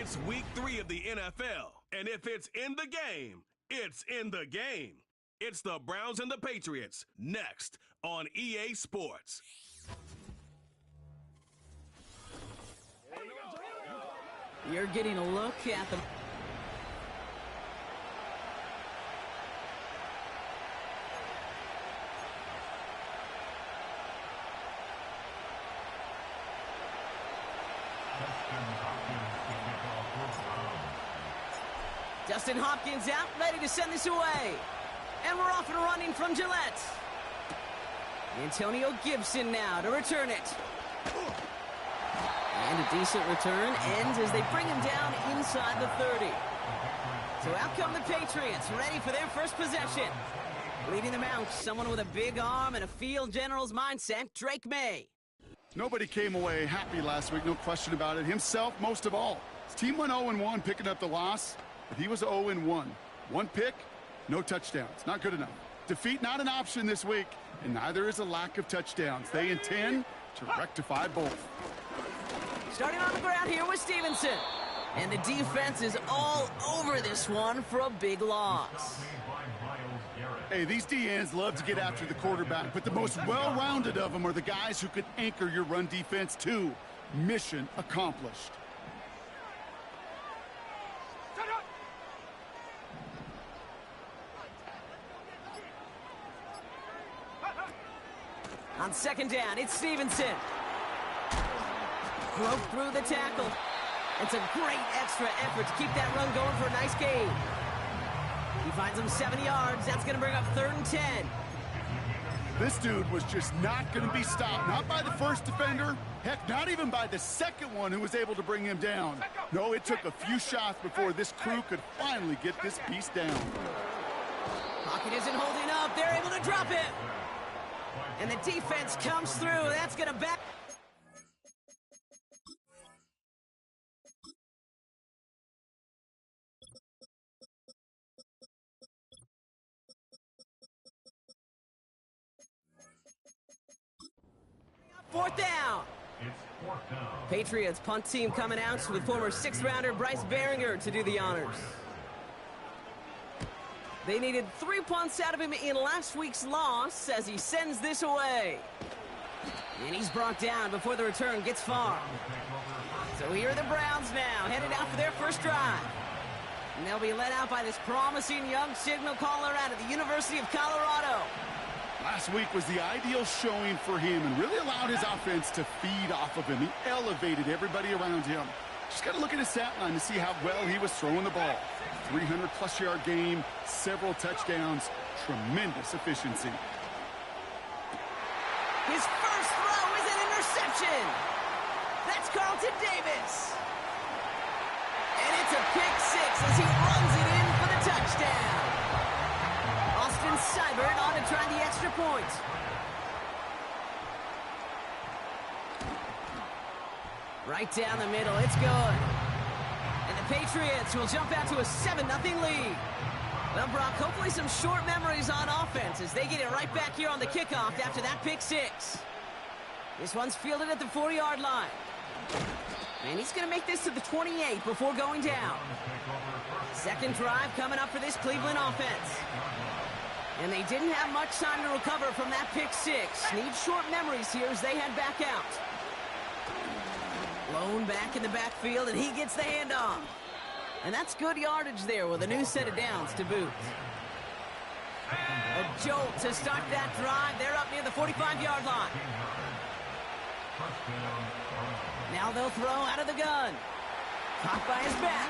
It's week 3 of the NFL, and if it's in the game, it's in the game. It's the Browns and the Patriots, next on EA Sports. You're getting a look at the... Justin Hopkins out, ready to send this away. And we're off and running from Gillette. Antonio Gibson now to return it. And a decent return ends as they bring him down inside the 30. So out come the Patriots, ready for their first possession. Leading them out, someone with a big arm and a field general's mindset, Drake May. Nobody came away happy last week, no question about it. Himself, most of all. His team went 0-1, picking up the loss, but he was 0-1. One pick, no touchdowns. Not good enough. Defeat not an option this week, and neither is a lack of touchdowns. They intend to rectify both. Starting on the ground here with Stevenson. And the defense is all over this one for a big loss. Hey, these DNs love to get after the quarterback, but the most well-rounded of them are the guys who can anchor your run defense too. Mission accomplished. On second down, it's Stevenson. Broke through the tackle. It's a great extra effort to keep that run going for a nice gain. He finds him 7 yards. That's going to bring up 3rd and 10. This dude was just not going to be stopped. Not by the first defender. Heck, not even by the second one who was able to bring him down. No, it took a few shots before this crew could finally get this beast down. Pocket isn't holding up. They're able to drop it. And the defense comes through. That's going to back... Fourth down. Patriots punt team coming out with former 6th-rounder Bryce Behringer to do the honors. They needed 3 punts out of him in last week's loss as he sends this away. And he's brought down before the return gets far. So here are the Browns now, headed out for their first drive. And they'll be led out by this promising young signal caller out of the University of Colorado. Last week was the ideal showing for him and really allowed his offense to feed off of him. He elevated everybody around him. Just got to look at his stat line to see how well he was throwing the ball. 300-plus yard game, several touchdowns, tremendous efficiency. His first throw is an interception. That's Carlton Davis. And it's a pick 6 as he runs it in for the touchdown. Austin Seibert on to try the extra point. Right down the middle, it's good. And the Patriots will jump out to a 7-0 lead. Well, Brock, hopefully some short memories on offense as they get it right back here on the kickoff after that pick 6. This one's fielded at the 4-yard line. And he's going to make this to the 28 before going down. Second drive coming up for this Cleveland offense. And they didn't have much time to recover from that pick 6. Need short memories here as they head back out. Blown back in the backfield, and he gets the handoff. And that's good yardage there with a new set of downs to boot. A jolt to start that drive. They're up near the 45-yard line. Now they'll throw out of the gun. Caught by his back.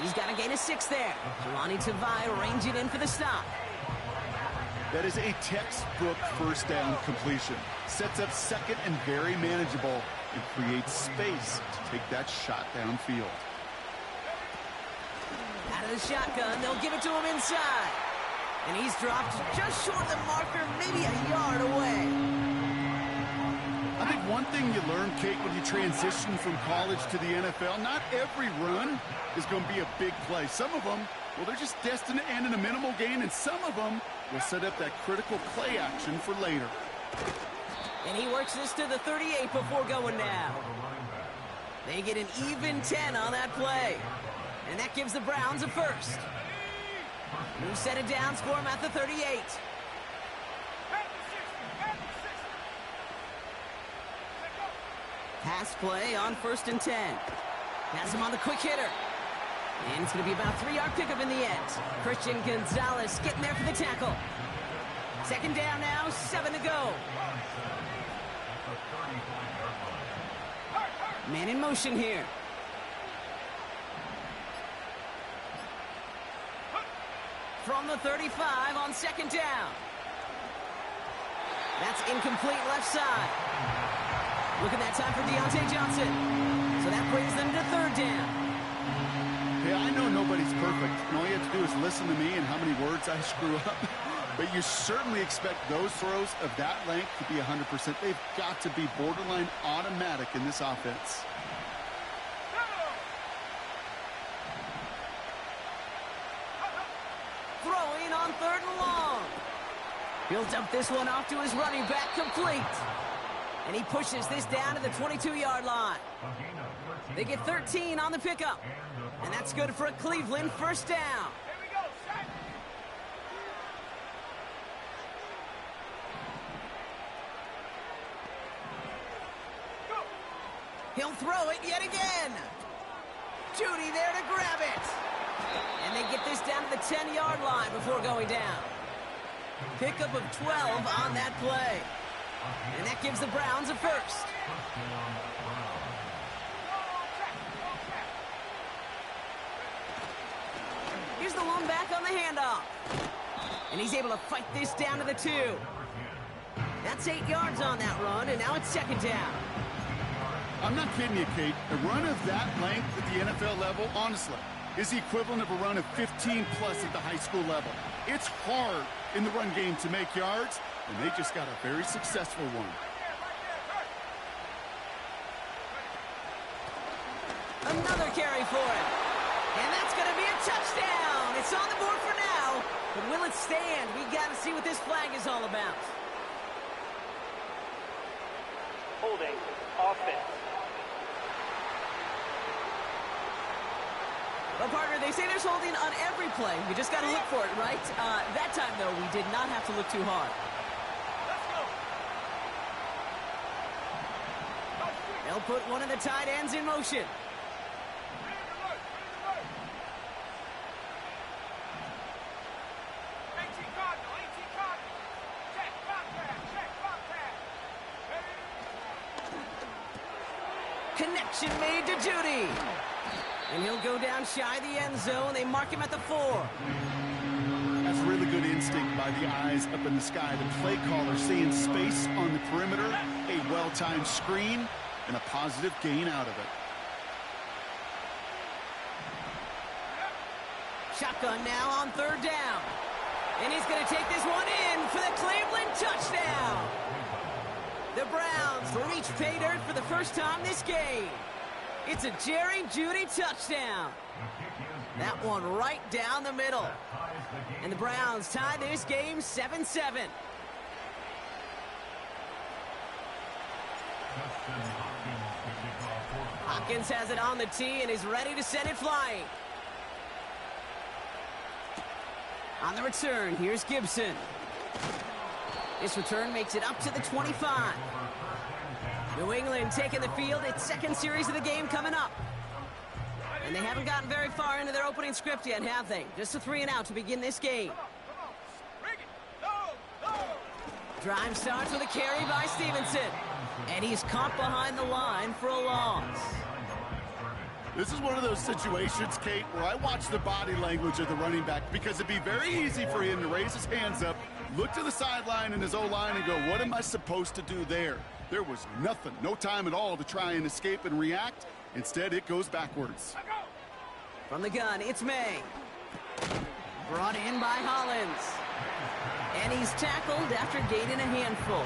He's got a gain of 6 there. Ronnie Tavai ranging in for the stop. That is a textbook first down completion. Sets up second and very manageable and creates space to take that shot downfield. Out of the shotgun, they'll give it to him inside. And he's dropped just short of the marker, maybe a yard away. I think one thing you learn, Kate, when you transition from college to the NFL, not every run is going to be a big play. Some of them, well, they're just destined to end in a minimal gain, and some of them will set up that critical play action for later. And he works this to the 38 before going down. They get an even 10 on that play. And that gives the Browns a first. New set of downs for him at the 38. Pass play on 1st and 10. Has him on the quick hitter. And it's going to be about a 3-yard pickup in the end. Christian Gonzalez getting there for the tackle. 2nd down now, 7 to go. Man in motion here. From the 35 on 2nd down. That's incomplete left side. Look at that time for Deontay Johnson. So that brings them to 3rd down. Hey, I know nobody's perfect, and all you have to do is listen to me and how many words I screw up. But you certainly expect those throws of that length to be 100%. They've got to be borderline automatic in this offense. Throwing on 3rd and long. He'll dump this one off to his running back, complete. And he pushes this down to the 22-yard line. They get 13 on the pickup. And that's good for a Cleveland 1st down. He'll throw it yet again. Judy there to grab it. And they get this down to the 10-yard line before going down. Pickup of 12 on that play. And that gives the Browns a first. Here's the lone back on the handoff. And he's able to fight this down to the 2. That's 8 yards on that run, and now it's 2nd down. I'm not kidding you, Kate. A run of that length at the NFL level, honestly, is the equivalent of a run of 15-plus at the high school level. It's hard in the run game to make yards, and they just got a very successful one. Another carry for him. And that's going to be a touchdown. It's on the board for now. But will it stand? We got to see what this flag is all about. Holding offense. Well, partner, they say there's holding on every play. We just got to look for it, right? That time, though, we did not have to look too hard. They'll put one of the tight ends in motion. Connection made to Judy. And he'll go down shy of the end zone. They mark him at the 4. That's really good instinct by the eyes up in the sky. The play caller seeing space on the perimeter, a well-timed screen, and a positive gain out of it. Shotgun now on 3rd down. And he's going to take this one in for the Cleveland touchdown. The Browns reach pay dirt for the first time this game. It's a Jerry Jeudy touchdown. That one right down the middle. And the Browns tie this game 7-7. Hopkins has it on the tee and is ready to send it flying. On the return, here's Gibson. This return makes it up to the 25. New England taking the field. Its 2nd series of the game coming up. And they haven't gotten very far into their opening script yet, have they? Just a 3-and-out to begin this game. Drive starts with a carry by Stevenson. And he's caught behind the line for a loss. This is one of those situations, Kate, where I watch the body language of the running back because it'd be very easy for him to raise his hands up, look to the sideline in his O-line and go, what am I supposed to do there? There was nothing, no time at all to try and escape and react. Instead, it goes backwards. From the gun, it's May. Brought in by Hollins. And he's tackled after gaining a handful.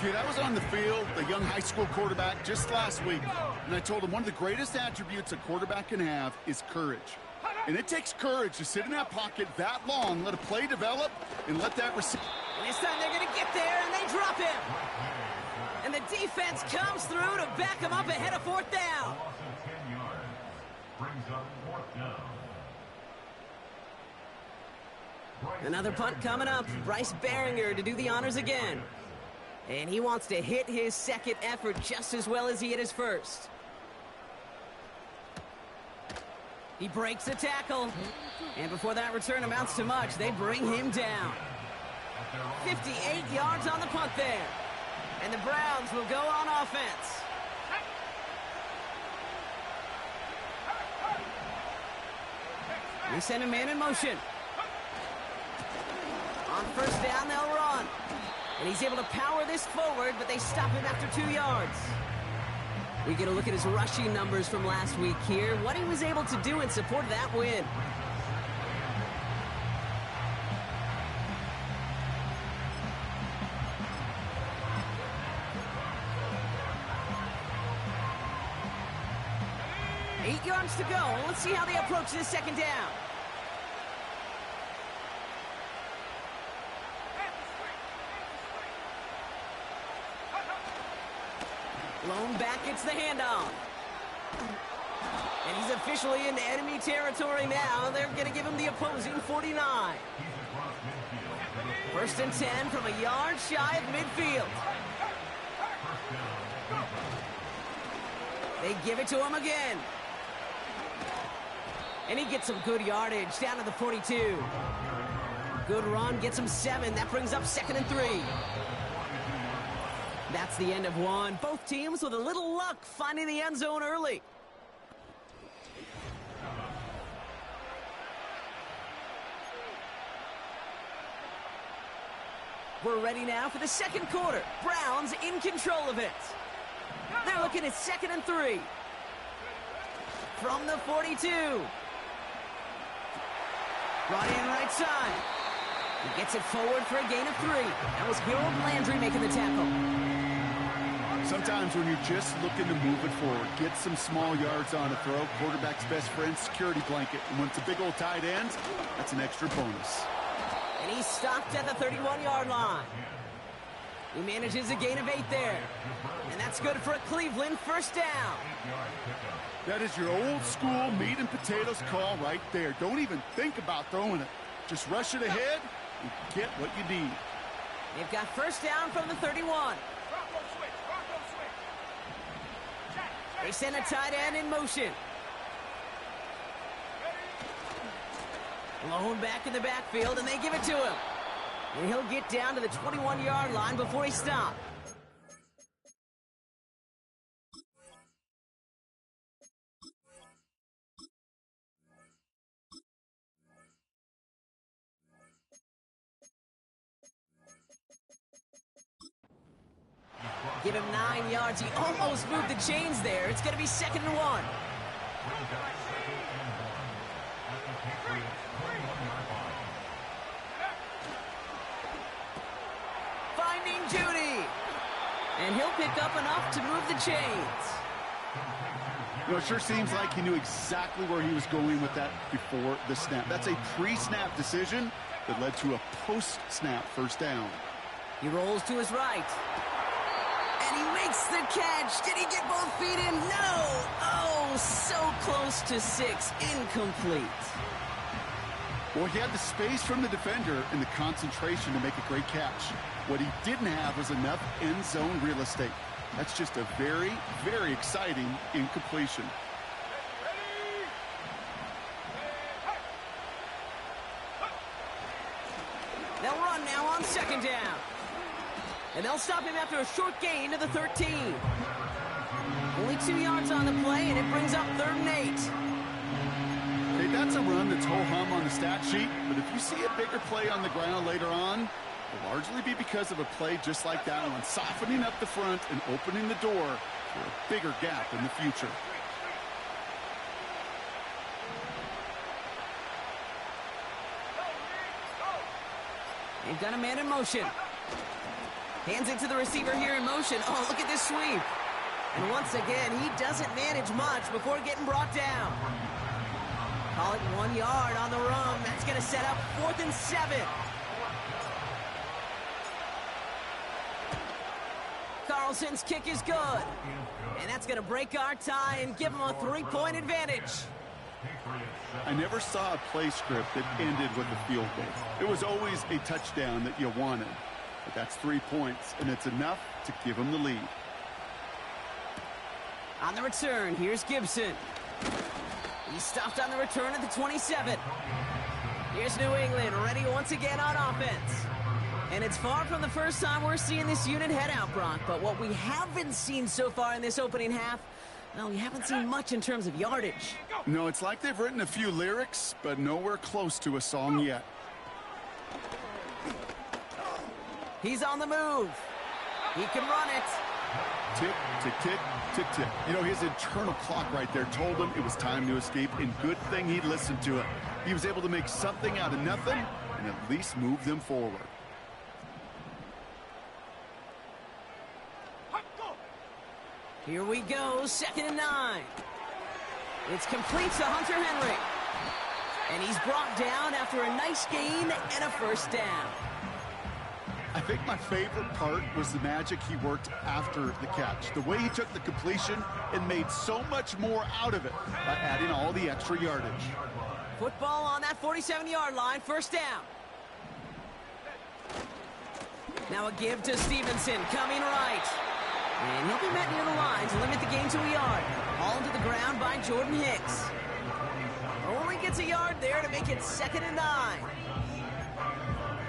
Kid, I was on the field, the young high school quarterback, just last week, and I told him one of the greatest attributes a quarterback can have is courage. And it takes courage to sit in that pocket that long, let a play develop, and let that receiver... And this time they're going to get there, and they drop him. And the defense comes through to back him up ahead of fourth down. Loss of 10 yards. Brings up fourth down. Another punt coming up. Bryce Behringer to do the honors again. And he wants to hit his second effort just as well as he hit his first. He breaks a tackle. And before that return amounts to much, they bring him down. 58 yards on the punt there. And the Browns will go on offense. They send a man in motion. On first down, they'll run. And he's able to power this forward, but they stop him after 2 yards. We get a look at his rushing numbers from last week here. What he was able to do in support of that win. Eight yards to go. Let's see how they approach this second down. Lone back gets the handoff. And he's officially in enemy territory now. They're going to give him the opposing 49. First and 10 from a yard shy of midfield. They give it to him again. And he gets some good yardage down to the 42. Good run, gets him 7. That brings up 2nd and 3. That's the end of one. Both teams with a little luck finding the end zone early. We're ready now for the second quarter. Browns in control of it. They're looking at 2nd and 3. From the 42. Brought in right side. He gets it forward for a gain of 3. That was Harold Landry making the tackle. Sometimes when you're just looking to move it forward, get some small yards on a throw, quarterback's best friend, security blanket. And when it's a big old tight end, that's an extra bonus. And he's stopped at the 31-yard line. He manages a gain of 8 there. And that's good for a Cleveland first down. That is your old school meat and potatoes call right there. Don't even think about throwing it. Just rush it ahead and get what you need. They've got first down from the 31. They send a tight end in motion. Lone back in the backfield, and they give it to him. And he'll get down to the 21-yard line before he stops. Give him 9 yards. He almost moved the chains there. It's going to be 2nd and 1. Finding Judy. And he'll pick up enough to move the chains. You know, it sure seems like he knew exactly where he was going with that before the snap. That's a pre-snap decision that led to a post-snap first down. He rolls to his right. And he makes the catch. Did he get both feet in? No. Oh, so close to 6. Incomplete. Well, he had the space from the defender and the concentration to make a great catch. What he didn't have was enough end zone real estate. That's just a very, very exciting incompletion. They'll run now on 2nd down. And they'll stop him after a short gain to the 13. Only 2 yards on the play, and it brings up 3rd and 8. Hey, that's a run that's ho-hum on the stat sheet, but if you see a bigger play on the ground later on, it'll largely be because of a play just like that one, softening up the front and opening the door for a bigger gap in the future. They've got a man in motion. Hands it to the receiver here in motion. Oh, look at this sweep. And once again, he doesn't manage much before getting brought down. Call it 1 yard on the run. That's going to set up 4th and 7. Carlson's kick is good. And that's going to break our tie and give them a 3-point advantage. I never saw a play script that ended with a field goal. It was always a touchdown that you wanted. But that's 3 points, and it's enough to give them the lead. On the return, here's Gibson. He stopped on the return at the 27. Here's New England, ready once again on offense. And it's far from the first time we're seeing this unit head out, Brock. But what we haven't seen so far in this opening half, well, we haven't seen much in terms of yardage. No, it's like they've written a few lyrics, but nowhere close to a song yet. He's on the move. He can run it. Tick, tick, tick, tick, tick. You know, his internal clock right there told him it was time to escape, and good thing he listened to it. He was able to make something out of nothing and at least move them forward. Here we go, 2nd and 9. It's complete to Hunter Henry. And he's brought down after a nice gain and a first down. I think my favorite part was the magic he worked after the catch. The way he took the completion and made so much more out of it by adding all the extra yardage. Football on that 47-yard line, first down. Now a give to Stevenson, coming right. And he'll be met near the line to limit the gain to a yard. Hauled to the ground by Jordan Hicks. Only gets a yard there to make it 2nd and 9.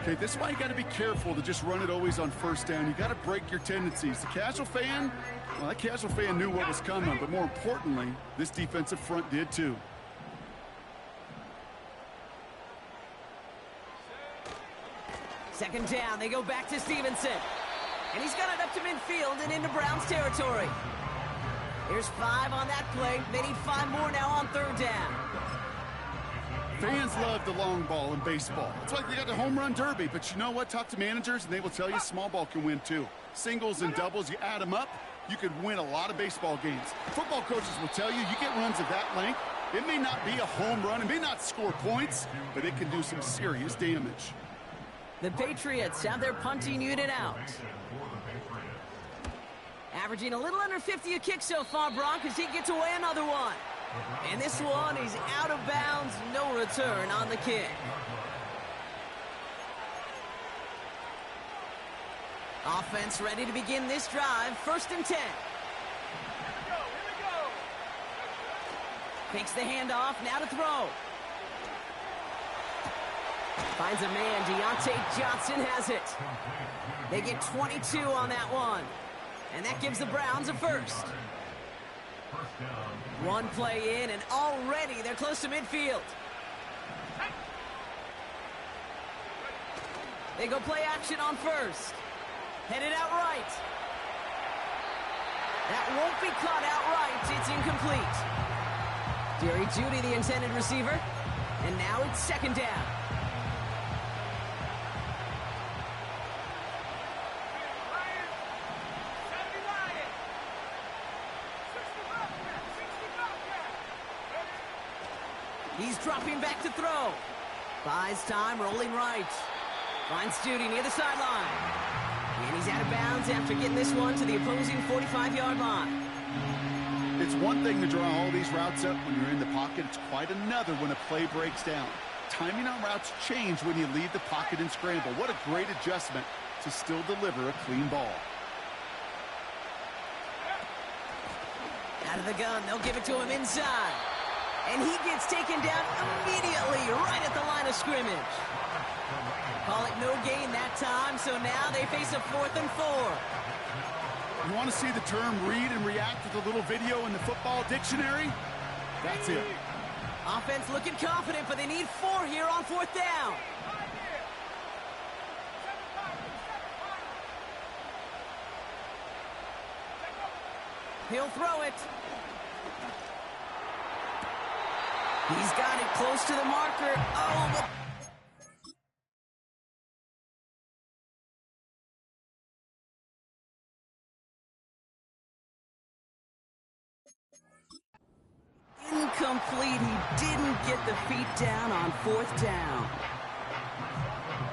Okay, this is why you got to be careful to just run it always on first down. You got to break your tendencies. The casual fan, well, that casual fan knew what was coming, but more importantly, this defensive front did too. Second down, they go back to Stevenson. And he's got it up to midfield and into Browns territory. Here's 5 on that play. They need 5 more now on 3rd down. Fans love the long ball in baseball. It's like they got the home run derby, but you know what? Talk to managers and they will tell you small ball can win too. Singles and doubles, you add them up, you could win a lot of baseball games. Football coaches will tell you, you get runs of that length, it may not be a home run, it may not score points, but it can do some serious damage. The Patriots have their punting unit out. Averaging a little under 50 a kick so far, Brock, as he gets away another one. And this one, he's out of bounds, no return on the kick. Offense ready to begin this drive, 1st and 10. Takes the handoff, now to throw. Finds a man, Deontay Johnson has it. They get 22 on that one. And that gives the Browns a first. One play in, and already they're close to midfield. They go play action on first. Headed out right. That won't be caught outright. It's incomplete. Jerry Jeudy, the intended receiver. And now it's 2nd down. He's dropping back to throw. Buys time, rolling right. Finds Jeudy near the sideline. And he's out of bounds after getting this one to the opposing 45-yard line. It's one thing to draw all these routes up when you're in the pocket. It's quite another when a play breaks down. Timing on routes change when you leave the pocket and scramble. What a great adjustment to still deliver a clean ball. Out of the gun, they'll give it to him inside. And he gets taken down immediately right at the line of scrimmage. Call it no gain that time, so now they face a 4th and 4. You want to see the term read and react with a little video in the football dictionary? That's it. Offense looking confident, but they need 4 here on 4th down. He'll throw it. He's got it close to the marker. Oh, but incomplete. He didn't get the feet down on 4th down.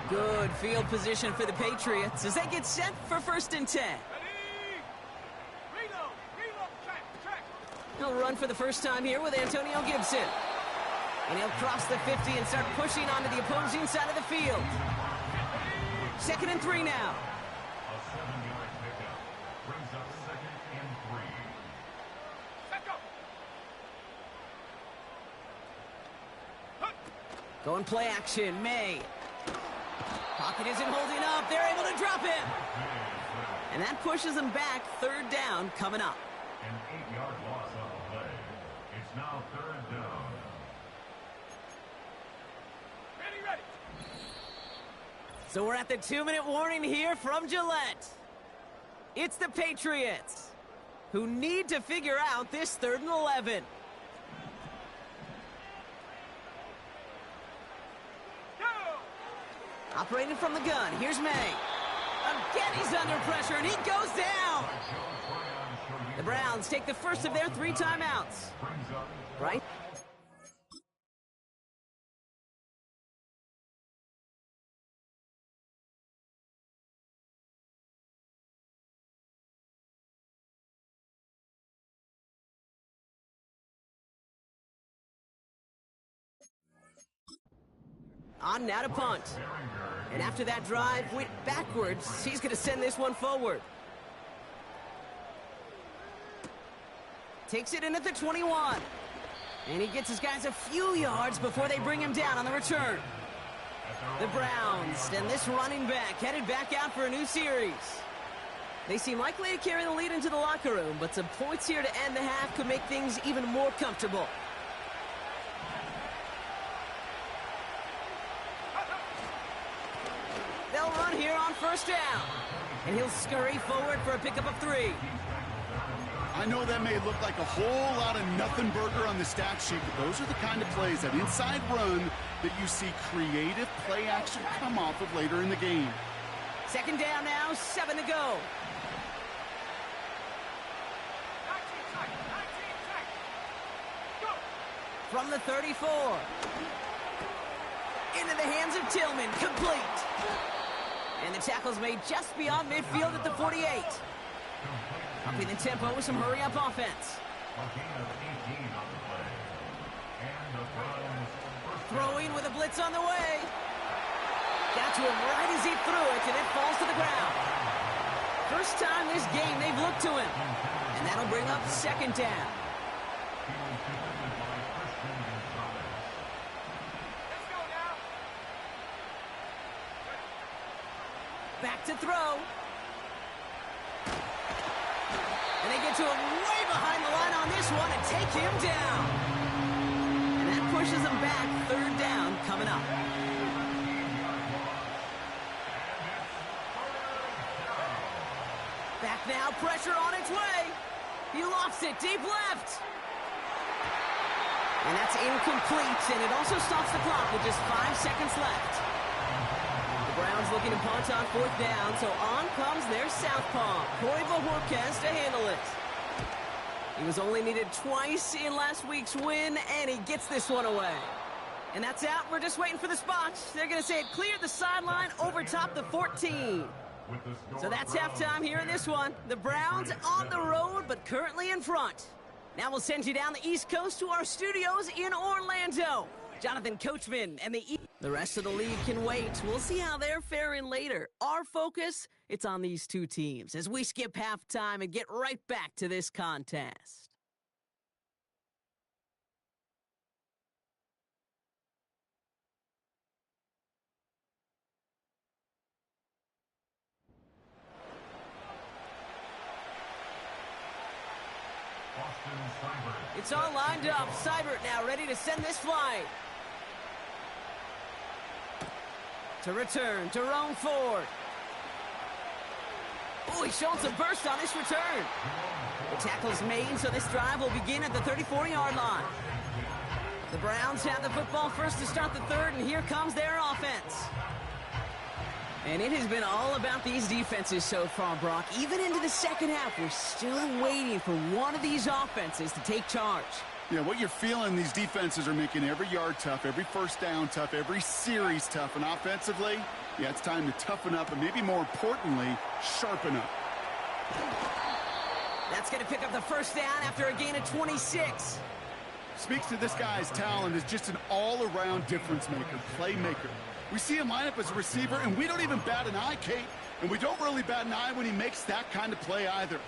Good field position for the Patriots as they get set for 1st and 10. He'll run for the first time here with Antonio Gibson. And he'll cross the 50 and start pushing onto the opposing side of the field. 2nd and 3 now. A 7-yard pickup brings up 2nd and 3. Going play action, May. Pocket isn't holding up. They're able to drop him. And that pushes them back. 3rd down coming up. An 8-yard loss on the play. It's now 3rd down. So we're at the 2-minute warning here from Gillette. It's the Patriots who need to figure out this 3rd and 11. Operating from the gun, here's May. Again, he's under pressure, and he goes down. The Browns take the first of their 3 timeouts. Right? On now to punt. And after that drive went backwards, he's going to send this one forward. Takes it in at the 21. And he gets his guys a few yards before they bring him down on the return. The Browns and this running back headed back out for a new series. They seem likely to carry the lead into the locker room, but some points here to end the half could make things even more comfortable. They'll run here on 1st down. And he'll scurry forward for a pickup of 3. I know that may look like a whole lot of nothing burger on the stat sheet, but those are the kind of plays, that inside run, that you see creative play action come off of later in the game. 2nd down now, 7 to go. From the 34. Into the hands of Tillman, complete. And the tackle's made just beyond midfield at the 48. Upping the tempo with some hurry-up offense. Throwing with a blitz on the way. Got to him right as he threw it, and it falls to the ground. First time this game they've looked to him. And that'll bring up 2nd down. Back to throw. And they get to him way behind the line on this one and take him down. And that pushes them back. 3rd down coming up. Back now, pressure on its way. He lofts it deep left. And that's incomplete, and it also stops the clock with just 5 seconds left. The Browns looking to punt on 4th down, so on comes their southpaw, Corey Bojorquez, to handle it. He was only needed twice in last week's win, and he gets this one away. And that's out. We're just waiting for the spot. They're going to say it cleared the sideline over top the 14. So that's halftime here in this one. The Browns on the road, but currently in front. Now we'll send you down the East Coast to our studios in Orlando. Jonathan Coachman and the rest of the league can wait. We'll see how they're faring later. Our focus, it's on these 2 teams as we skip halftime and get right back to this contest. It's all lined up. Seibert now ready to send this flight. To return to Rome Ford. Oh, he's showing some burst on this return. The tackle's made, so this drive will begin at the 34-yard line. The Browns have the football first to start the 3rd, and here comes their offense. And it has been all about these defenses so far, Brock. Even into the 2nd half, we're still waiting for one of these offenses to take charge. Yeah, what you're feeling, these defenses are making every yard tough, every 1st down tough, every series tough. And offensively, yeah, it's time to toughen up and maybe more importantly, sharpen up. That's going to pick up the first down after a gain of 26. Speaks to this guy's talent as just an all-around difference maker, playmaker. We see him line up as a receiver, and we don't even bat an eye, Kate. And we don't really bat an eye when he makes that kind of play either.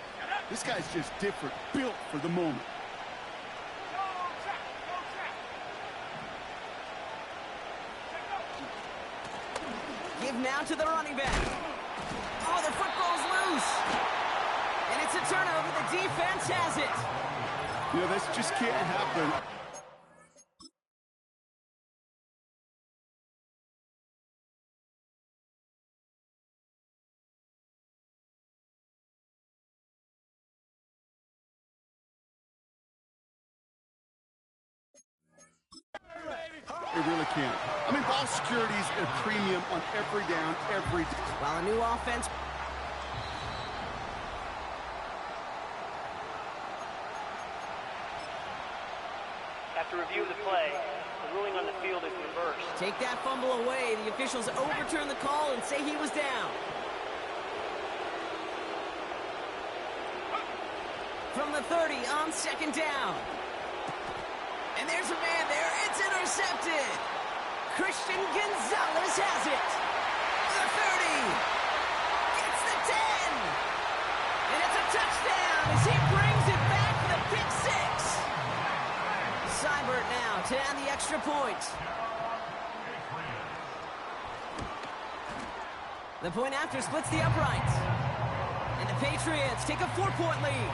This guy's just different, built for the moment. Give now to the running back. Oh, the football's loose. And it's a turnover. The defense has it. You know, this just can't happen. It really can't. I mean, ball security is a premium on every down, every day. While a new offense. After review of the play, the ruling on the field is reversed. Take that fumble away. The officials overturn the call and say he was down. From the 30 on second down. And there's a man there. It's intercepted. Christian Gonzalez has it. The 30. Gets the 10. And it's a touchdown as he brings it back for the pick six. Seibert now to add the extra point. The point after splits the uprights. And the Patriots take a 4-point lead.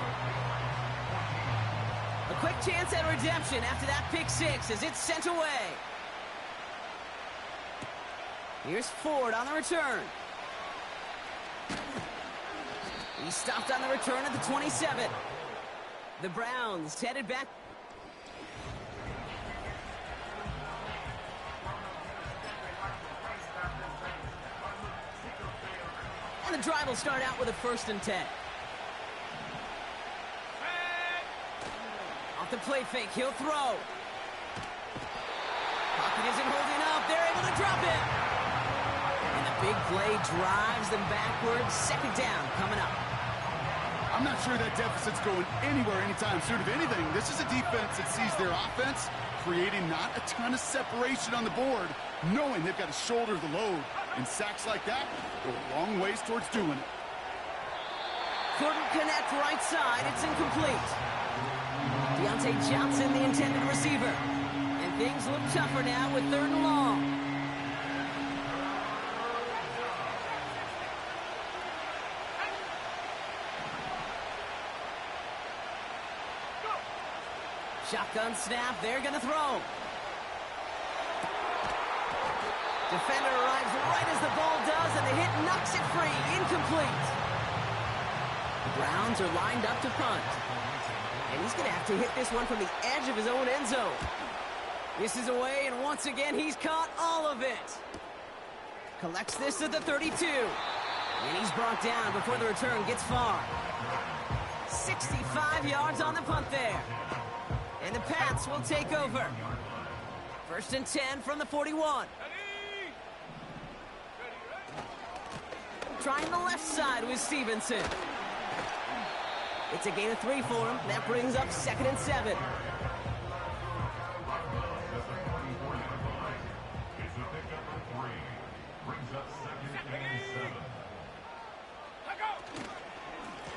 A quick chance at redemption after that pick six as it's sent away. Here's Ford on the return. He's stopped on the return at the 27. The Browns headed back. And the drive will start out with a 1st and 10. Off the play fake, he'll throw. Pocket isn't holding up. They're able to drop it. And the big play drives them backwards. 2nd down coming up. I'm not sure that deficit's going anywhere anytime soon. If anything, this is a defense that sees their offense creating not a ton of separation on the board, knowing they've got to shoulder the load. And sacks like that go a long ways towards doing it. Couldn't connect right side. It's incomplete. Deontay Johnson, the intended receiver. And things look tougher now with 3rd and long. Shotgun snap, they're going to throw. Defender arrives right as the ball does, and the hit knocks it free. Incomplete. The Browns are lined up to punt. And he's going to have to hit this one from the edge of his own end zone. This is away, and once again, he's caught all of it. Collects this at the 32. And he's brought down before the return gets far. 65 yards on the punt there. And the Pats will take over. 1st and 10 from the 41. Trying the left side with Stevenson. It's a gain of 3 for him. That brings up 2nd and 7.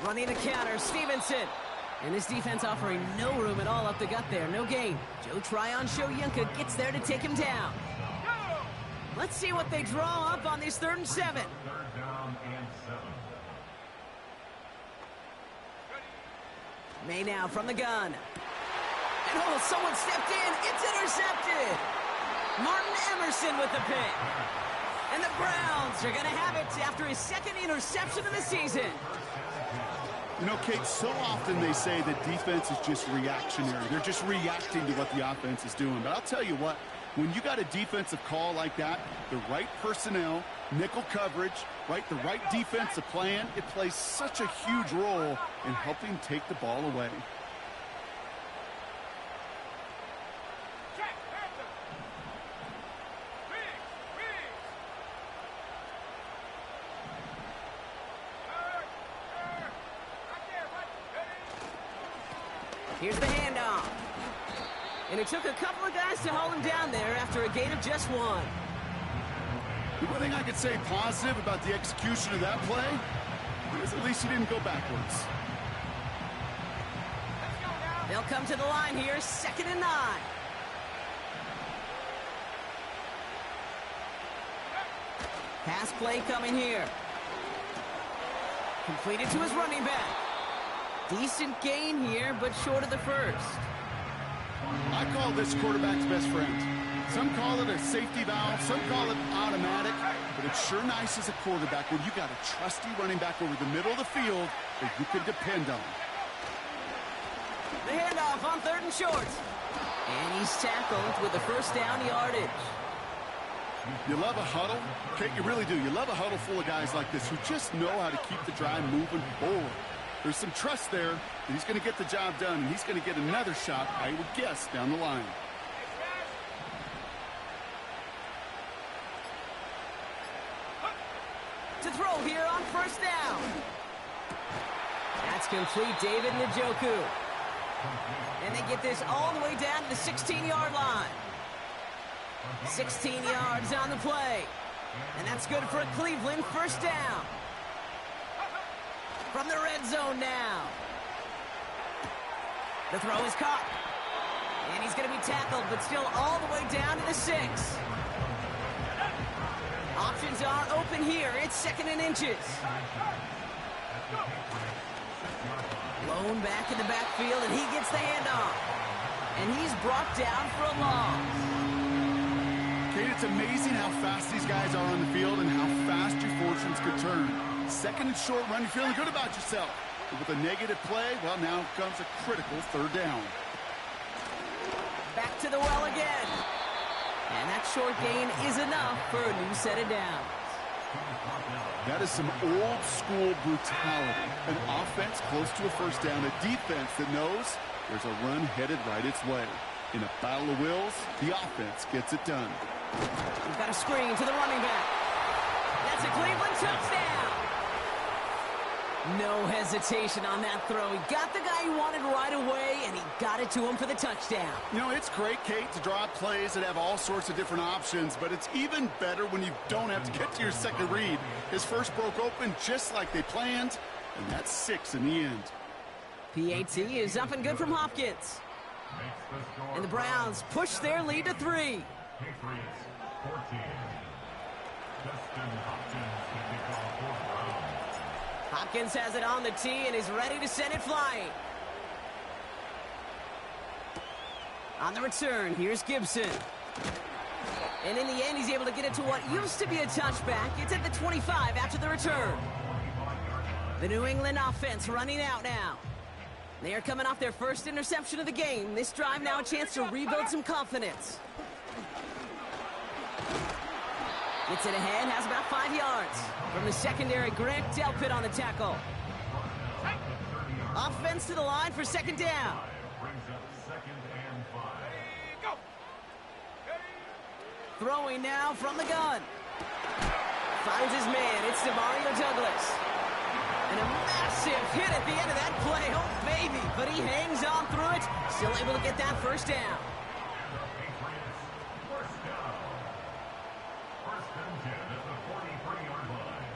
Running the counter, Stevenson. And this defense offering no room at all up the gut there. No gain. Joe Tryon-Shoyinka gets there to take him down. Let's see what they draw up on this 3rd and 7. 3rd down and 7. May now from the gun. And oh, someone stepped in. It's intercepted. Martin Emerson with the pick. And the Browns are going to have it after his 2nd interception of the season. You know, Kate, so often they say that defense is just reactionary. They're just reacting to what the offense is doing. But I'll tell you what, when you got a defensive call like that, the right personnel, nickel coverage, right, the right defensive plan, it plays such a huge role in helping take the ball away. Here's the handoff. And it took a couple of guys to hold him down there after a gain of just one. The one thing I could say positive about the execution of that play is at least he didn't go backwards. They'll come to the line here, 2nd and 9. Pass play coming here. Completed to his running back. Decent gain here, but short of the first. I call this quarterback's best friend. Some call it a safety valve, some call it automatic, but it's sure nice as a quarterback when you got a trusty running back over the middle of the field that you can depend on. The handoff on 3rd and short. And he's tackled with the first down yardage. You love a huddle? Okay, you really do. You love a huddle full of guys like this who just know how to keep the drive moving forward. There's some trust there that he's going to get the job done, and he's going to get another shot, I would guess, down the line. To throw here on 1st down. That's complete, David Njoku. And they get this all the way down to the 16-yard line. 16 yards on the play. And that's good for a Cleveland 1st down. From the red zone now. The throw is caught. And he's going to be tackled, but still all the way down to the 6. Options are open here. It's 2nd and inches. Blown back in the backfield, and he gets the handoff. And he's brought down for a loss. Kate, it's amazing how fast these guys are on the field and how fast your fortunes could turn. 2nd and short run, you're feeling good about yourself. But with a negative play, well, now comes a critical 3rd down. Back to the well again. And that short gain is enough for a new set of downs. That is some old-school brutality. An offense close to a 1st down, a defense that knows there's a run headed right its way. In a battle of wills, the offense gets it done. We've got a screen to the running back. That's a Cleveland touchdown. No hesitation on that throw. He got the guy he wanted right away, and he got it to him for the touchdown. You know, it's great, Kate, to draw up plays that have all sorts of different options, but it's even better when you don't have to get to your second read. His first broke open just like they planned, and that's 6 in the end. PAT is up and good from Hopkins. And the Browns push their lead to 3. Patriots 14. Justin Hopkins can kick off for Browns. Hopkins has it on the tee and is ready to send it flying. On the return, here's Gibson. And in the end, he's able to get it to what used to be a touchback. It's at the 25 after the return. The New England offense running out now. They are coming off their first interception of the game. This drive now a chance to rebuild some confidence. Gets it ahead, has about 5 yards. From the secondary, Grant Delpit on the tackle. Offense to the line for 2nd down. Brings up 2nd and 5. Throwing now from the gun. Finds his man. It's Demario Douglas. And a massive hit at the end of that play. Oh, baby. But he hangs on through it. Still able to get that 1st down. Patriots, 1st down. 1st and 10 at the 43-yard line.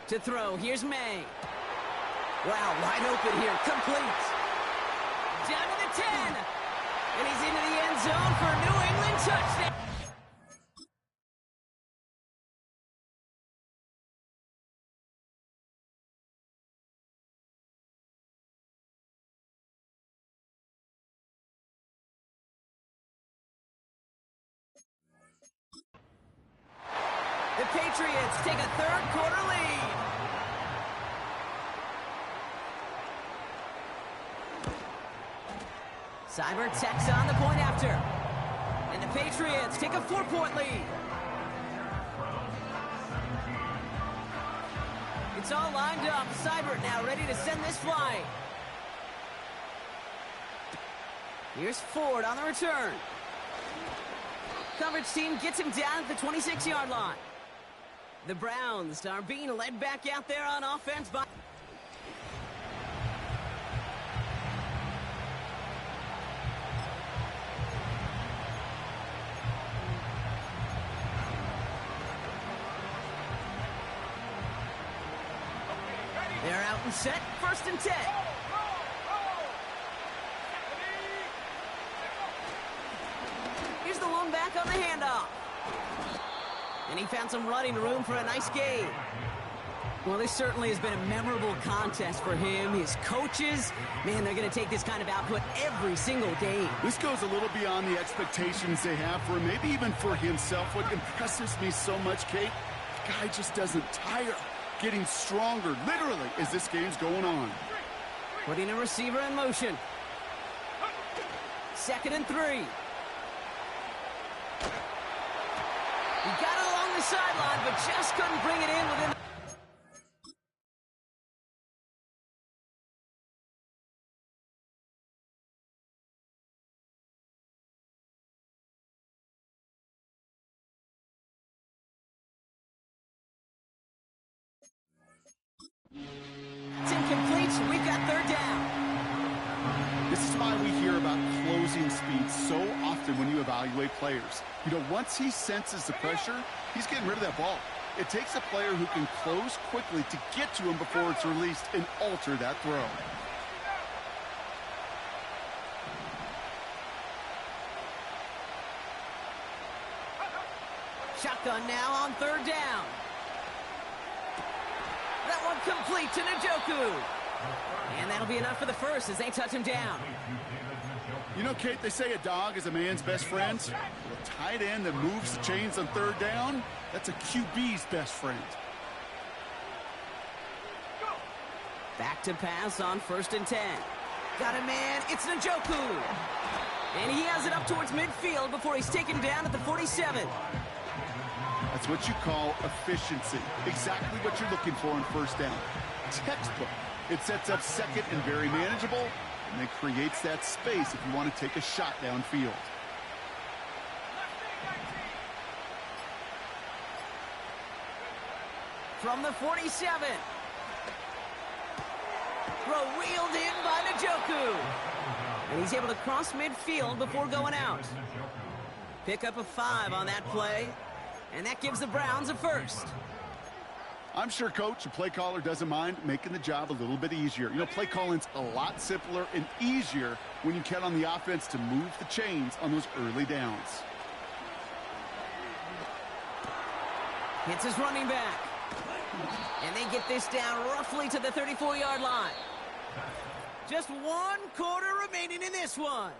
To throw, here's May. Wow, wide open here. Complete. Down to the 10. And he's into the end zone for a New England touchdown. The Patriots take a 3rd quarter lead. Seibert tacks on the point after. And the Patriots take a 4-point lead. It's all lined up. Seibert now ready to send this flying. Here's Ford on the return. Coverage team gets him down at the 26-yard line. The Browns are being led back out there on offense by... set, 1st and 10. Here's the lone back on the handoff. And he found some running room for a nice gain. Well, this certainly has been a memorable contest for him. His coaches, man, they're going to take this kind of output every single game. This goes a little beyond the expectations they have for him, maybe even for himself. What impresses me so much, Kate, the guy just doesn't tire. Getting stronger, literally, as this game's going on. Putting a receiver in motion. 2nd and 3. He got it along the sideline, but just couldn't bring it in within. It's incomplete. We've got 3rd down. This is why we hear about closing speed so often when you evaluate players. You know, once he senses the pressure, he's getting rid of that ball. It takes a player who can close quickly to get to him before it's released and alter that throw. Shotgun now on 3rd down. That one complete to Njoku. And that'll be enough for the first as they touch him down. You know, Kate, they say a dog is a man's best friend. Well, a tight end that moves the chains on 3rd down, that's a QB's best friend. Back to pass on 1st and 10. Got a man, it's Njoku. And he has it up towards midfield before he's taken down at the 47. That's what you call efficiency. Exactly what you're looking for on 1st down. Textbook. It sets up 2nd and very manageable, and then creates that space if you want to take a shot downfield. From the 47. Throw wheeled in by Njoku. And he's able to cross midfield before going out. Pick up a 5 on that play. And that gives the Browns a first. I'm sure Coach, the play caller, doesn't mind making the job a little bit easier. You know, play calling's a lot simpler and easier when you count on the offense to move the chains on those early downs. Hits his running back. And they get this down roughly to the 34-yard line. Just 1 quarter remaining in this one.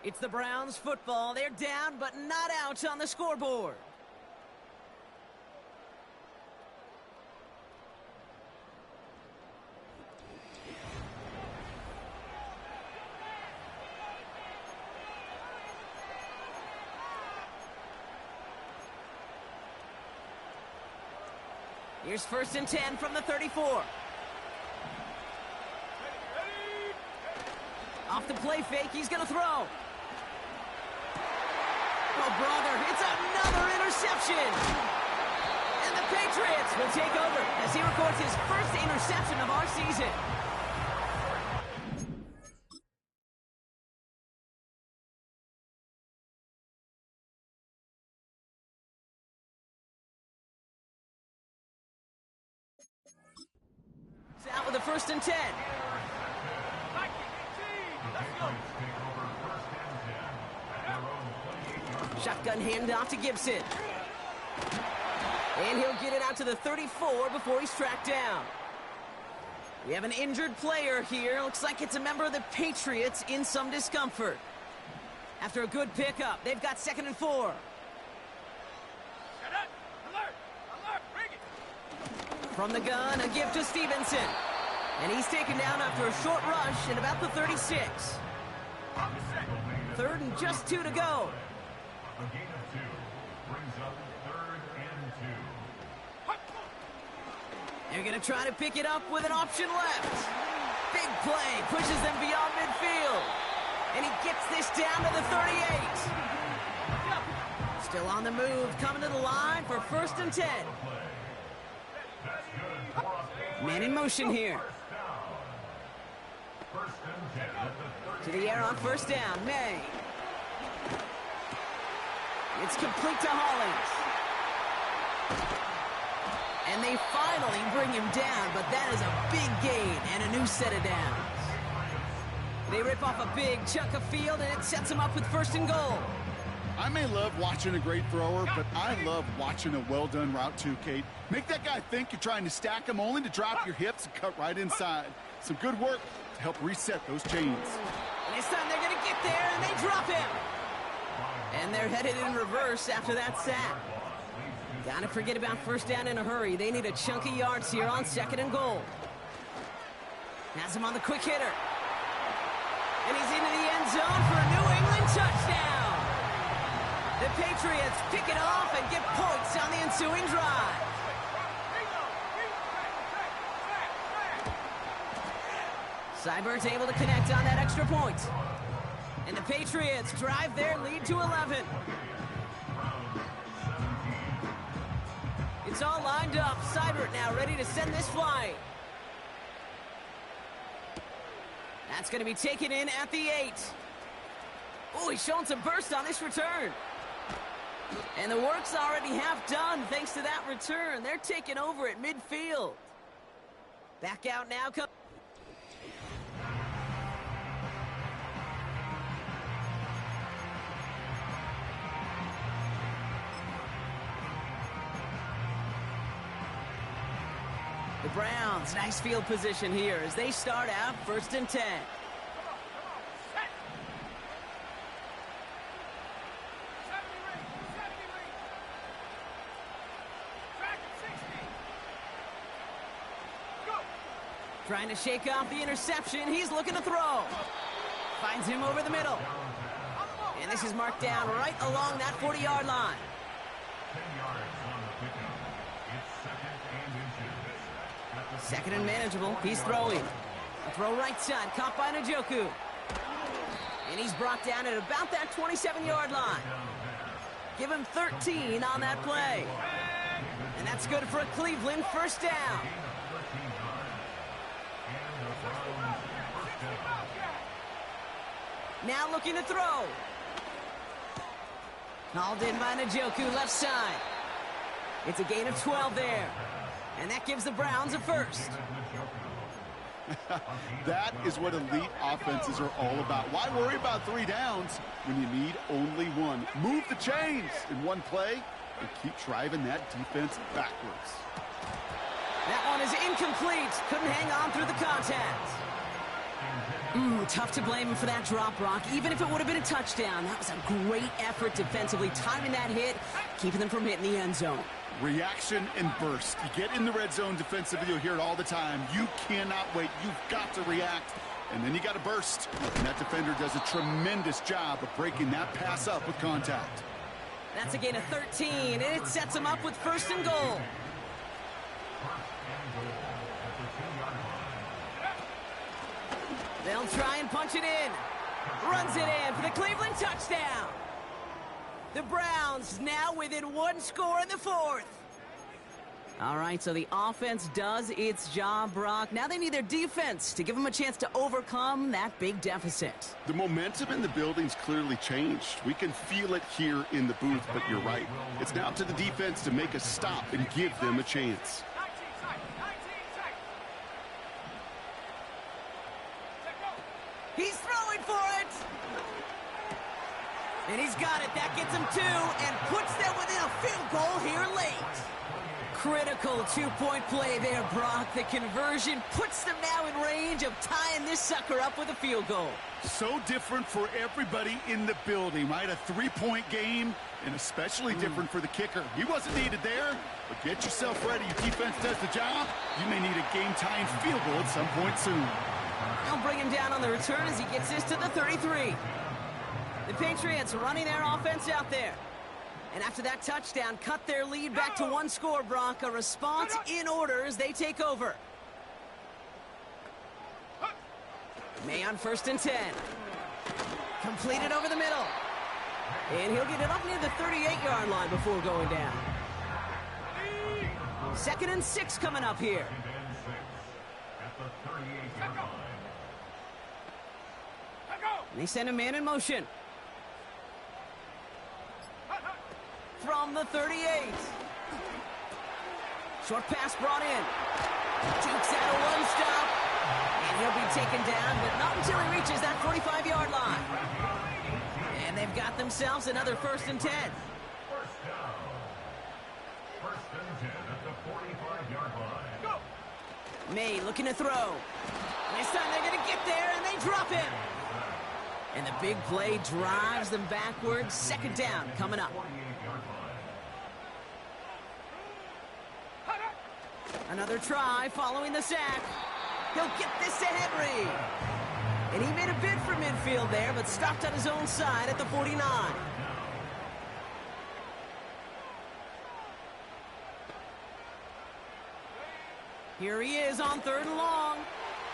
It's the Browns football. They're down but not out on the scoreboard. Here's 1st and 10 from the 34. Off the play fake, he's going to throw. Oh, brother, it's another interception. And the Patriots will take over as he records his first interception of our season. Out with a 1st and 10. Shotgun handoff to Gibson. And he'll get it out to the 34 before he's tracked down. We have an injured player here. Looks like it's a member of the Patriots in some discomfort. After a good pickup, they've got 2nd and 4. From the gun, a give to Stevenson. And he's taken down after a short rush at about the 36. 3rd and just 2 to go. A gain of 2 brings up 3rd and 2. They're going to try to pick it up with an option left. Big play, pushes them beyond midfield. And he gets this down to the 38. Still on the move, coming to the line for 1st and 10. Man in motion here. To the air on 1st down, May. It's complete to Hollins. And they finally bring him down, but that is a big gain and a new set of downs. They rip off a big chunk of field, and it sets them up with 1st and goal. I may love watching a great thrower, but I love watching a well-done route too, Kate. Make that guy think you're trying to stack him only to drop your hips and cut right inside. Some good work to help reset those chains. And this time they're going to get there, and they drop him. And they're headed in reverse after that sack. Gotta forget about 1st down in a hurry. They need a chunk of yards here on 2nd and goal. Has him on the quick hitter. And he's into the end zone for a New England touchdown. The Patriots pick it off and get points on the ensuing drive. Seibert's able to connect on that extra point. And the Patriots drive their lead to 11. It's all lined up. Seibert now ready to send this flying. That's going to be taken in at the 8. Oh, he's showing some burst on this return. And the work's already half done thanks to that return. They're taking over at midfield. Back out now. The Browns, nice field position here as they start out 1st and 10. Trying to shake off the interception. He's looking to throw. Finds him over the middle. And this is marked down right along that 40-yard line. 10 yards on the pickup. It's 2nd and inches. 2nd and manageable. He's throwing. A throw right side, caught by Njoku. And he's brought down at about that 27-yard line. Give him 13 on that play. And that's good for a Cleveland 1st down. Now looking to throw. Hauled in by Njoku, left side. It's a gain of 12 there. And that gives the Browns a 1st. That is what elite offenses are all about. Why worry about 3 downs when you need only 1? Move the chains in one play and keep driving that defense backwards. That one is incomplete. Couldn't hang on through the contact. Tough to blame him for that drop, Brock. Even if it would have been a touchdown, that was a great effort defensively, timing that hit, keeping them from hitting the end zone. Reaction and burst. You get in the red zone defensively, you'll hear it all the time. You cannot wait. You've got to react. And then you got to burst. And that defender does a tremendous job of breaking that pass up with contact. That's a gain of 13, and it sets him up with 1st and goal. They'll try and punch it in. Runs it in for the Cleveland touchdown. The Browns now within 1 score in the 4th. All right, so the offense does its job, Brock. Now they need their defense to give them a chance to overcome that big deficit. The momentum in the building's clearly changed. We can feel it here in the booth, but you're right. It's now to the defense to make a stop and give them a chance. He's throwing for it. And he's got it. That gets him 2 and puts them within a field goal here late. Critical 2-point play there, Brock. The conversion puts them now in range of tying this sucker up with a field goal. So different for everybody in the building, right? A 3-point game, and especially different for the kicker. He wasn't needed there, but get yourself ready. Your defense does the job. You may need a game-tying field goal at some point soon. They'll bring him down on the return as he gets this to the 33. The Patriots running their offense out there. And after that touchdown, cut their lead back to 1 score, Brock. A response in order as they take over. May on 1st and 10. Completed over the middle. And he'll get it up near the 38-yard line before going down. 2nd and 6 coming up here. And they send a man in motion. From the 38. Short pass brought in. Jukes out of one stop. And he'll be taken down, but not until he reaches that 45-yard line. And they've got themselves another 1st and 10. First down. First and 10 at the 45-yard line. Go! May looking to throw. This time they're going to get there, and they drop it. And the big play drives them backwards. 2nd down coming up. 48-yard line. Another try following the sack. He'll get this to Henry. And he made a bid for midfield there, but stopped on his own side at the 49. Here he is on 3rd and long.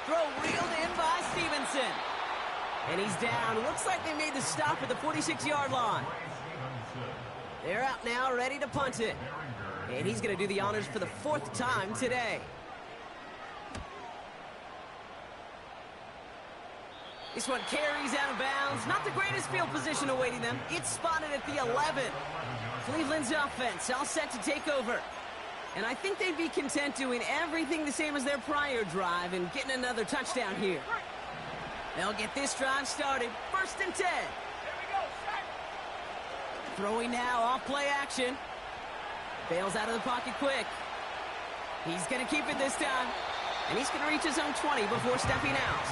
Throw reeled in by Stevenson. And he's down. Looks like they made the stop at the 46-yard line. They're out now, ready to punt it. And he's going to do the honors for the 4th time today. This one carries out of bounds. Not the greatest field position awaiting them. It's spotted at the 11. Cleveland's offense all set to take over. And I think they'd be content doing everything the same as their prior drive and getting another touchdown here. They'll get this drive started. 1st and 10. Throwing now off play action. Bails out of the pocket quick. He's going to keep it this time. And he's going to reach his own 20 before stepping out.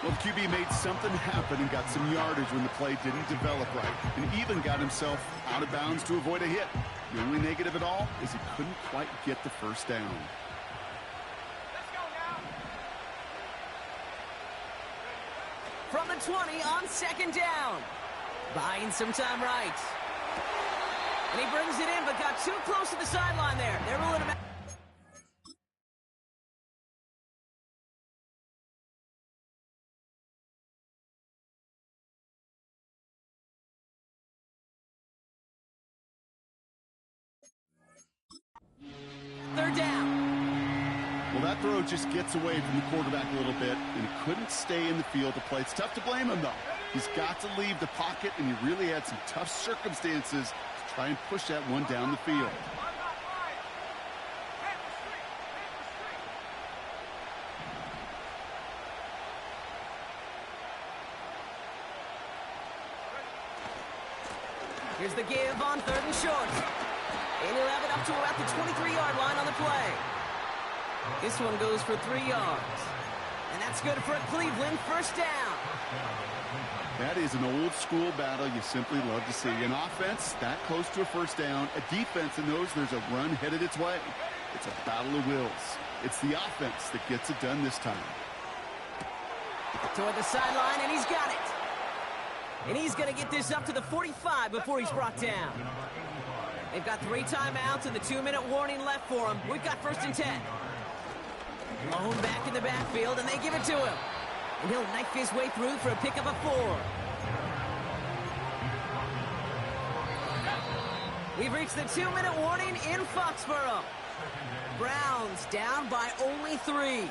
Well, the QB made something happen and got some yardage when the play didn't develop right, and even got himself out of bounds to avoid a hit. The only negative at all is he couldn't quite get the 1st down. Let's go now. From the 20 on 2nd down. Buying some time right. And he brings it in, but got too close to the sideline there. They're ruling him out. Third down. Well, that throw just gets away from the quarterback a little bit, and he couldn't stay in the field to play. It's tough to blame him, though. He's got to leave the pocket, and he really had some tough circumstances to try and push that one down the field. Here's the give on 3rd and short. And he'll have it up to about the 23-yard line on the play. This one goes for 3 yards. And that's good for Cleveland. 1st down. That is an old-school battle you simply love to see. An offense that close to a 1st down, a defense that knows there's a run headed its way. It's a battle of wills. It's the offense that gets it done this time. Toward the sideline, and he's got it. And he's going to get this up to the 45 before he's brought down. They've got 3 timeouts and the 2-minute warning left for him. We've got 1st and 10. Lone back in the backfield, and they give it to him. And he'll knife his way through for a pickup of 4. We've reached the 2-minute warning in Foxborough. Browns down by only 3.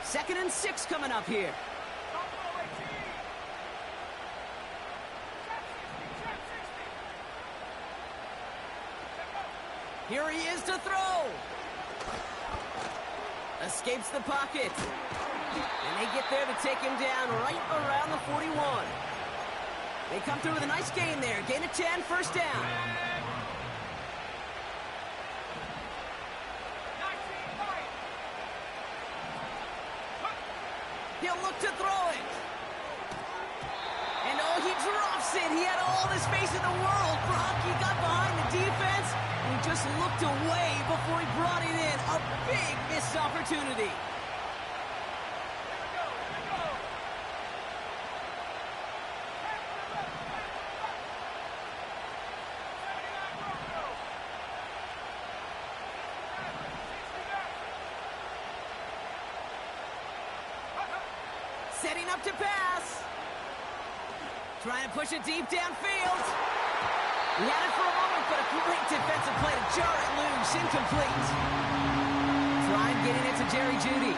Second and 6 coming up here. Here he is to throw. Escapes the pocket. And they get there to take him down right around the 41. They come through with a nice gain there. Gain of 10, 1st down. He'll look to throw it. And oh, he drops it. He had all the space in the world. He got behind the defense. And he just looked away before he brought it in. A big missed opportunity. Setting up to pass. Trying to push it deep downfield. He had it for a moment, but a great defensive play to jar it loose. Incomplete. Trying getting it to Jerry Jeudy.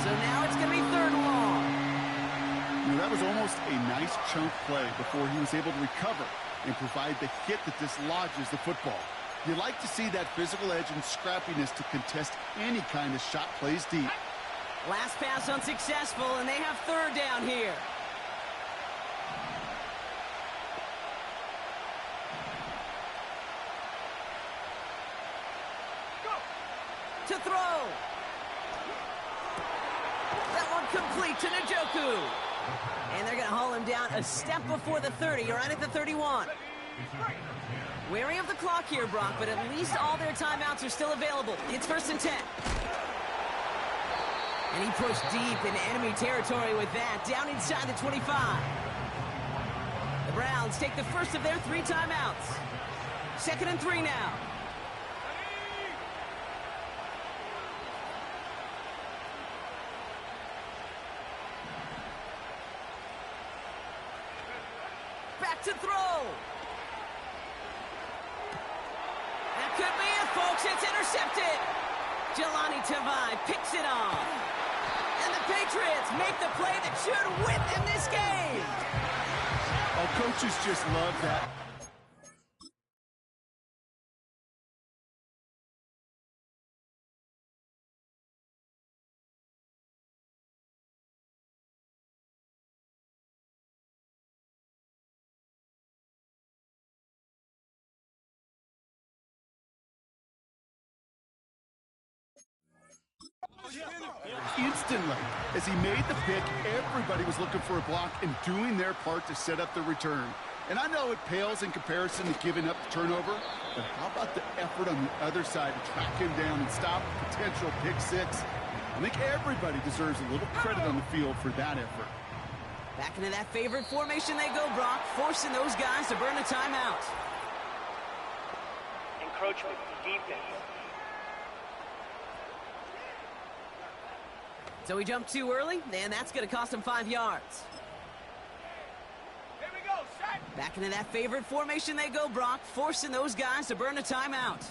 So now it's going to be 3rd and long. Now, that was almost a nice chunk play before he was able to recover and provide the hit that dislodges the football. You like to see that physical edge and scrappiness to contest any kind of shot plays deep. Last pass unsuccessful, and they have 3rd down here. To throw. That one complete to Njoku. And they're going to haul him down a step before the 30, right at the 31. Wary of the clock here, Brock, but at least all their timeouts are still available. It's 1st and 10. And he pushed deep into enemy territory with that, down inside the 25. The Browns take the first of their 3 timeouts. 2nd and 3 now. Back to throw. That could be it, folks. It's intercepted. Jelani Tavai picks it off. And the Patriots make the play that should win them this game. Oh, coaches just love that. Instantly, as he made the pick, everybody was looking for a block and doing their part to set up the return. And I know it pales in comparison to giving up the turnover, but how about the effort on the other side to track him down and stop a potential pick 6? I think everybody deserves a little credit on the field for that effort. Back into that favorite formation they go, Brock, forcing those guys to burn a timeout. Encroachment, defense. So he jumped too early, and that's going to cost him 5 yards. Here we go, set. Back into that favorite formation they go, Brock, forcing those guys to burn a timeout.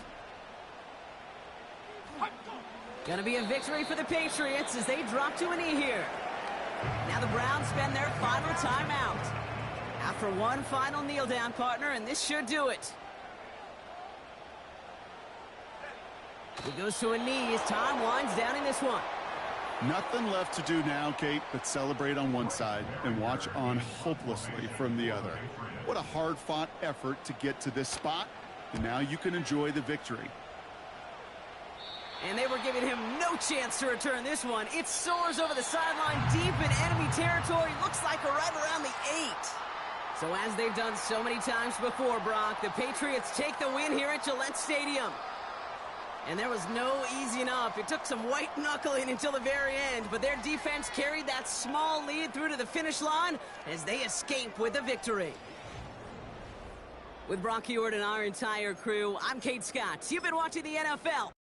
Going to be a victory for the Patriots as they drop to a knee here. Now the Browns spend their final timeout. After one final kneel down, partner, and this should do it. He goes to a knee as time winds down in this one. Nothing left to do now, Kate, but celebrate on one side and watch on hopelessly from the other. What a hard-fought effort to get to this spot, and now you can enjoy the victory. And they were giving him no chance to return this one. It soars over the sideline deep in enemy territory. Looks like right around the 8. So as they've done so many times before, Brock, the Patriots take the win here at Gillette Stadium. And there was no easing up. It took some white knuckling until the very end, but their defense carried that small lead through to the finish line as they escape with a victory. With Brock Huard and our entire crew, I'm Kate Scott. You've been watching the NFL